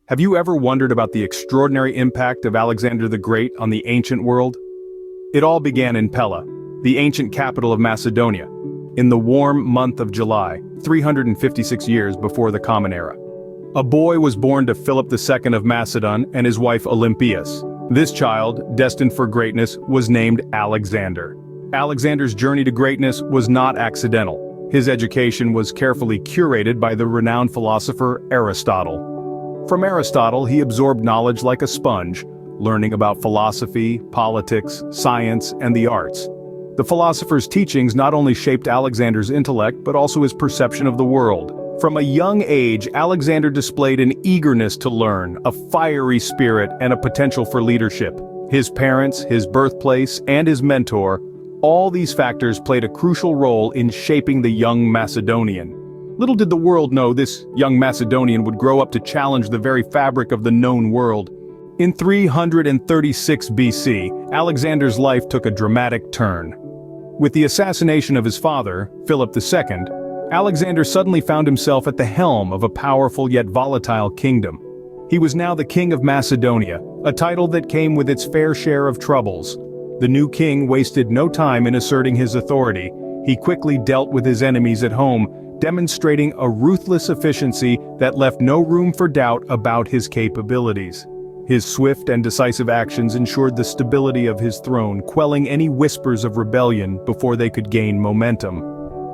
Have you ever wondered about the extraordinary impact of Alexander the Great on the ancient world? It all began in Pella, the ancient capital of Macedonia, in the warm month of July, 356 years before the Common Era. A boy was born to Philip II of Macedon and his wife Olympias. This child, destined for greatness, was named Alexander. Alexander's journey to greatness was not accidental. His education was carefully curated by the renowned philosopher Aristotle. From Aristotle, he absorbed knowledge like a sponge, learning about philosophy, politics, science, and the arts. The philosopher's teachings not only shaped Alexander's intellect but also his perception of the world. From a young age, Alexander displayed an eagerness to learn, a fiery spirit, and a potential for leadership. His parents, his birthplace, and his mentor, all these factors played a crucial role in shaping the young Macedonian. Little did the world know this young Macedonian would grow up to challenge the very fabric of the known world. In 336 BC, Alexander's life took a dramatic turn. With the assassination of his father, Philip II, Alexander suddenly found himself at the helm of a powerful yet volatile kingdom. He was now the King of Macedonia, a title that came with its fair share of troubles. The new king wasted no time in asserting his authority. He quickly dealt with his enemies at home, demonstrating a ruthless efficiency that left no room for doubt about his capabilities. His swift and decisive actions ensured the stability of his throne, quelling any whispers of rebellion before they could gain momentum.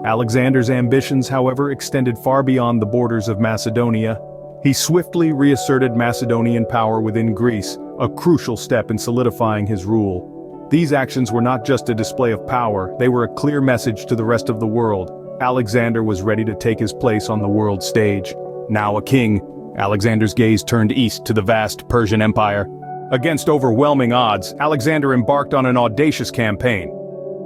Alexander's ambitions, however, extended far beyond the borders of Macedonia. He swiftly reasserted Macedonian power within Greece, a crucial step in solidifying his rule. These actions were not just a display of power, they were a clear message to the rest of the world. Alexander was ready to take his place on the world stage. Now a king, Alexander's gaze turned east to the vast Persian Empire. Against overwhelming odds, Alexander embarked on an audacious campaign.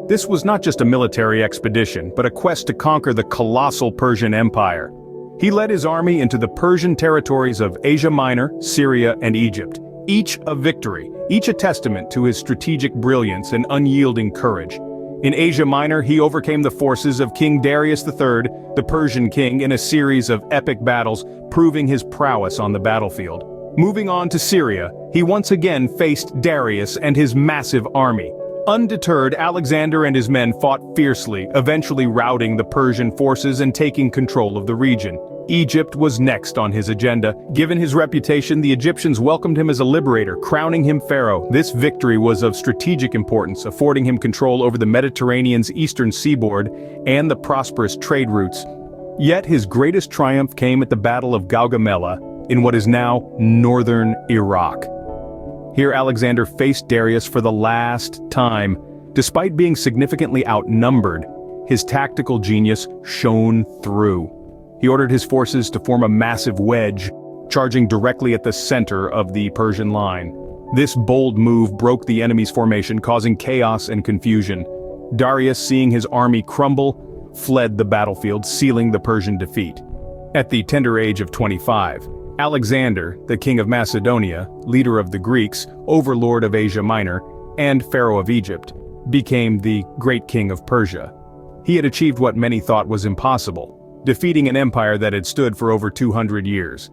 This was not just a military expedition, but a quest to conquer the colossal Persian Empire. He led his army into the Persian territories of Asia Minor, Syria, and Egypt, each a victory, each a testament to his strategic brilliance and unyielding courage. In Asia Minor, he overcame the forces of King Darius III, the Persian king, in a series of epic battles, proving his prowess on the battlefield. Moving on to Syria, he once again faced Darius and his massive army. Undeterred, Alexander and his men fought fiercely, eventually routing the Persian forces and taking control of the region. Egypt was next on his agenda. Given his reputation, the Egyptians welcomed him as a liberator, crowning him pharaoh. This victory was of strategic importance, affording him control over the Mediterranean's eastern seaboard and the prosperous trade routes. Yet his greatest triumph came at the Battle of Gaugamela, in what is now northern Iraq. Here Alexander faced Darius for the last time. Despite being significantly outnumbered, his tactical genius shone through. He ordered his forces to form a massive wedge, charging directly at the center of the Persian line. This bold move broke the enemy's formation, causing chaos and confusion. Darius, seeing his army crumble, fled the battlefield, sealing the Persian defeat. At the tender age of 25, Alexander, the king of Macedonia, leader of the Greeks, overlord of Asia Minor, and pharaoh of Egypt, became the great king of Persia. He had achieved what many thought was impossible, defeating an empire that had stood for over 200 years.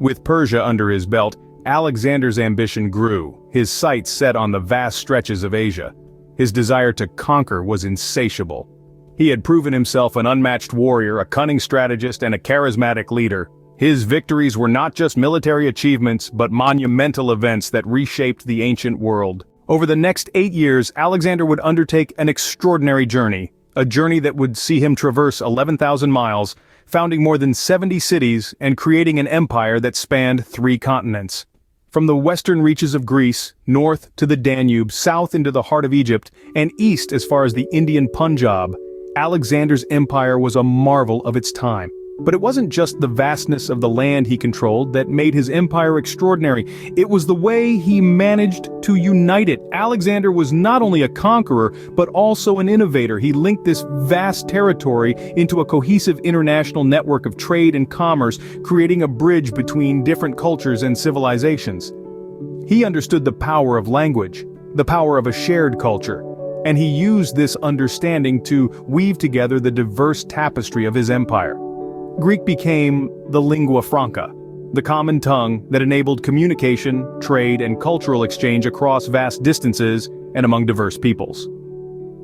With Persia under his belt, Alexander's ambition grew, his sights set on the vast stretches of Asia. His desire to conquer was insatiable. He had proven himself an unmatched warrior, a cunning strategist, and a charismatic leader. His victories were not just military achievements, but monumental events that reshaped the ancient world. Over the next 8 years, Alexander would undertake an extraordinary journey, a journey that would see him traverse 11,000 miles, founding more than 70 cities and creating an empire that spanned 3 continents. From the western reaches of Greece, north to the Danube, south into the heart of Egypt, and east as far as the Indian Punjab, Alexander's empire was a marvel of its time. But it wasn't just the vastness of the land he controlled that made his empire extraordinary. It was the way he managed to unite it. Alexander was not only a conqueror, but also an innovator. He linked this vast territory into a cohesive international network of trade and commerce, creating a bridge between different cultures and civilizations. He understood the power of language, the power of a shared culture, and he used this understanding to weave together the diverse tapestry of his empire. Greek became the lingua franca, the common tongue that enabled communication, trade, and cultural exchange across vast distances and among diverse peoples.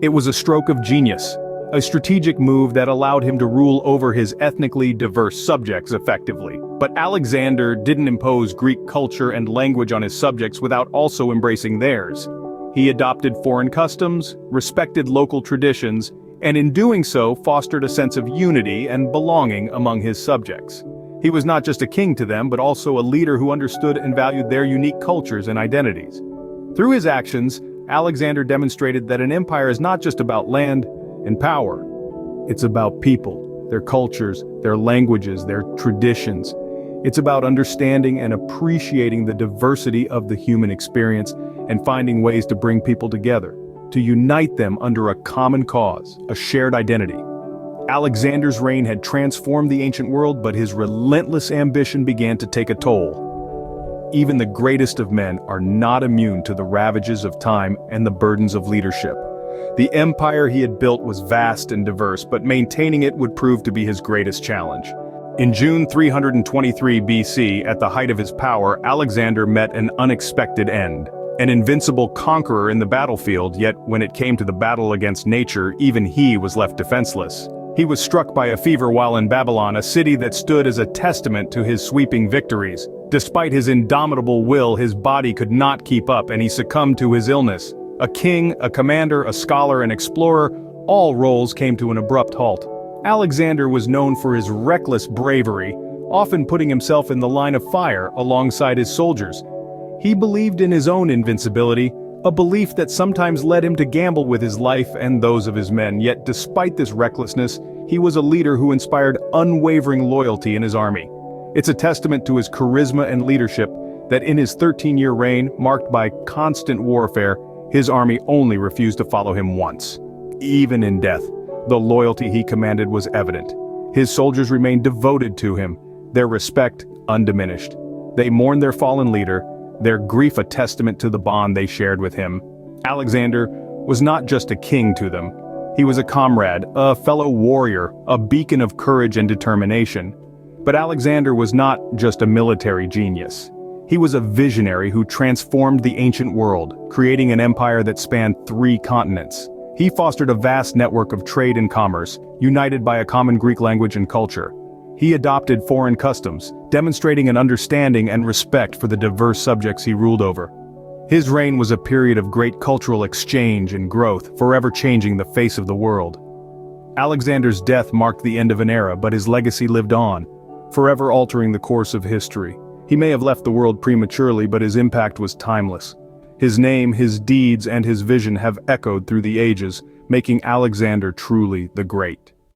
It was a stroke of genius, a strategic move that allowed him to rule over his ethnically diverse subjects effectively. But Alexander didn't impose Greek culture and language on his subjects without also embracing theirs. He adopted foreign customs, respected local traditions, and in doing so fostered a sense of unity and belonging among his subjects. He was not just a king to them, but also a leader who understood and valued their unique cultures and identities. Through his actions, Alexander demonstrated that an empire is not just about land and power. It's about people, their cultures, their languages, their traditions. It's about understanding and appreciating the diversity of the human experience and finding ways to bring people together, to unite them under a common cause, a shared identity. Alexander's reign had transformed the ancient world, but his relentless ambition began to take a toll. Even the greatest of men are not immune to the ravages of time and the burdens of leadership. The empire he had built was vast and diverse, but maintaining it would prove to be his greatest challenge. In June 323 BC, at the height of his power, Alexander met an unexpected end. An invincible conqueror in the battlefield, yet when it came to the battle against nature, even he was left defenseless. He was struck by a fever while in Babylon, a city that stood as a testament to his sweeping victories. Despite his indomitable will, his body could not keep up and he succumbed to his illness. A king, a commander, a scholar, an explorer, all roles came to an abrupt halt. Alexander was known for his reckless bravery, often putting himself in the line of fire alongside his soldiers. He believed in his own invincibility, a belief that sometimes led him to gamble with his life and those of his men. Yet despite this recklessness, he was a leader who inspired unwavering loyalty in his army. It's a testament to his charisma and leadership that in his 13-year reign, marked by constant warfare, his army only refused to follow him once. Even in death, the loyalty he commanded was evident. His soldiers remained devoted to him, their respect undiminished. They mourned their fallen leader, their grief a testament to the bond they shared with him. Alexander was not just a king to them. He was a comrade, a fellow warrior, a beacon of courage and determination. But Alexander was not just a military genius. He was a visionary who transformed the ancient world, creating an empire that spanned 3 continents. He fostered a vast network of trade and commerce, united by a common Greek language and culture. He adopted foreign customs, demonstrating an understanding and respect for the diverse subjects he ruled over. His reign was a period of great cultural exchange and growth, forever changing the face of the world. Alexander's death marked the end of an era, but his legacy lived on, forever altering the course of history. He may have left the world prematurely, but his impact was timeless. His name, his deeds, and his vision have echoed through the ages, making Alexander truly the Great.